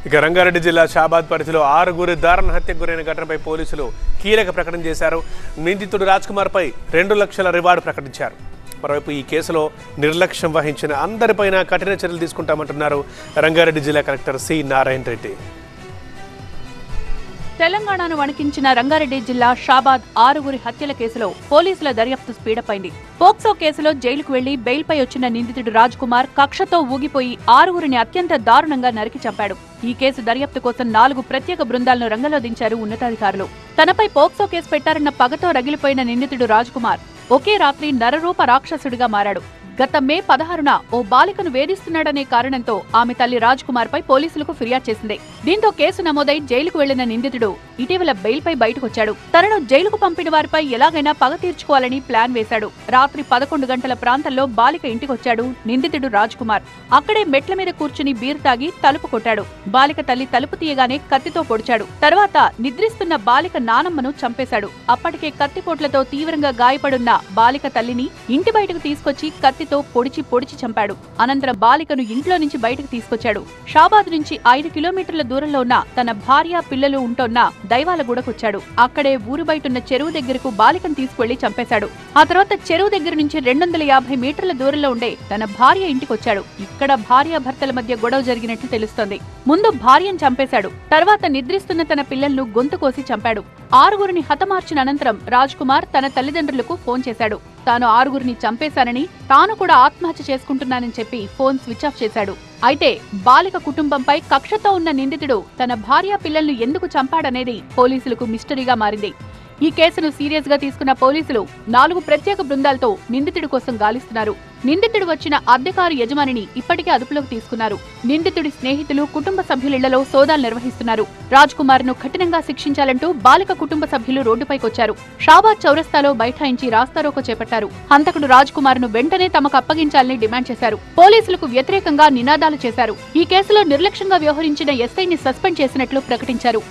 ఇక రంగారెడ్డి జిల్లా షాబాద్ పరిధిలో 6 దారుణ హత్యకు గురైన ఘటనపై పోలీసులు కీలక ప్రకటన చేశారు. నిందితుడు రాజ్ కుమార్ పై 2 లక్షల రివార్డు ప్రకటించారు. మరోవైపు ఈ కేసులో నిర్లక్ష్యం వహించిన అందరిపైన కఠిన చర్యలు తీసుకుంటామంటున్నారు రంగారెడ్డి జిల్లా కలెక్టర్ సి నారాయణ రెడ్డి. తెలంగాణను వణికించిన రంగారెడ్డి జిల్లా షాబాద్ 6 హత్యల కేసులో పోలీసుల దర్యాప్తు స్పీడప్ అయింది. పోక్సో కేసులో జైలుకు వెళ్లి బెయిల్పై వచ్చిన నిందితుడు రాజ్ కుమార్ కక్షతో ఊగిపోయి 6 అత్యంత దారుణంగా నరికి చంపాడు. ఈ కేసు దర్యాప్తు కోసం 4 ప్రత్యేక బృందాలను రంగంలో దించారు ఉన్నతాధికారులు. తనపై పోక్సో కేసు పెట్టారన్న పగతో రగిలిపోయిన నిందితుడు రాజ్ కుమార్ ఒకే రాత్రి నరరూప రాక్షసుడిగా మారాడు. గత మే 16న ఓ బాలికను వేధిస్తున్నాడనే కారణంతో ఆమె తల్లి రాజ్ కుమార్ పై పోలీసులకు ఫిర్యాదు చేసింది. దీంతో కేసు నమోదై జైలుకు వెళ్లిన నిందితుడు ఇటీవల బెయిల్పై బయటకొచ్చాడు. తనను జైలుకు పంపిన వారిపై ఎలాగైనా పగ తీర్చుకోవాలని ప్లాన్ వేశాడు. రాత్రి 11 గంటల ప్రాంతంలో బాలిక ఇంటికొచ్చాడు నిందితుడు రాజ్ కుమార్. అక్కడే మెట్ల మీద కూర్చుని బీర్ తాగి తలుపు కొట్టాడు. బాలిక తల్లి తలుపు తీయగానే కత్తితో పొడిచాడు. తర్వాత నిద్రిస్తున్న బాలిక నానమ్మను చంపేశాడు. అప్పటికే కత్తిపోట్లతో తీవ్రంగా గాయపడున్న బాలిక తల్లిని ఇంటి బయటకు తీసుకొచ్చి కత్తితో పొడిచి చంపాడు. అనంతరం బాలికను ఇంట్లో నుంచి బయటకు తీసుకొచ్చాడు. షాబాద్ నుంచి 5 కిలోమీటర్ల దూరంలో ఉన్న తన భార్య పిల్లలు ఉంటున్న దైవాలగూడకొచ్చాడు. అక్కడే ఊరు బయటున్న చెరువు దగ్గరకు బాలికను తీసుకువెళ్లి చంపేశాడు. ఆ తర్వాత చెరువు దగ్గర నుంచి 250 మీటర్ల దూరంలో ఉండే తన భార్య ఇంటికొచ్చాడు. ఇక్కడ భార్యాభర్తల మధ్య గొడవ జరిగినట్లు తెలుస్తోంది. ముందు భార్యను చంపేశాడు. తర్వాత నిద్రిస్తున్న తన పిల్లలను గొంతు కోసి చంపాడు. 6 హతమార్చిన అనంతరం రాజ్ కుమార్ తన తల్లిదండ్రులకు ఫోన్ చేశాడు. తాను 6 చంపేశానని, తాను కూడా ఆత్మహత్య చేసుకుంటున్నానని చెప్పి ఫోన్ స్విచ్ ఆఫ్ చేశాడు. అయితే బాలిక కుటుంబంపై కక్షతో ఉన్న నిందితుడు తన భార్య పిల్లలను ఎందుకు చంపాడనేది పోలీసులకు మిస్టరీగా మారింది. ఈ కేసును సీరియస్ గా తీసుకున్న పోలీసులు 4 ప్రత్యేక బృందాలతో నిందితుడి కోసం గాలిస్తున్నారు. నిందితుడు వచ్చిన అద్దెకారు యజమానిని ఇప్పటికే అదుపులోకి తీసుకున్నారు. నిందితుడి స్నేహితులు, కుటుంబ సభ్యులిళ్లలో సోదాలు నిర్వహిస్తున్నారు. రాజ్ కుమార్ ను కఠినంగా శిక్షించాలంటూ బాలిక కుటుంబ సభ్యులు రోడ్డుపైకొచ్చారు. షాబాద్ చౌరస్తాలో బైఠాయించి రాస్తారోకో చేపట్టారు. హంతకుడు రాజ్ కుమార్ ను వెంటనే తమకు అప్పగించాలని డిమాండ్ చేశారు. పోలీసులకు వ్యతిరేకంగా నినాదాలు చేశారు. ఈ కేసులో నిర్లక్ష్యంగా వ్యవహరించిన ఎస్ఐని సస్పెండ్ చేసినట్లు ప్రకటించారు.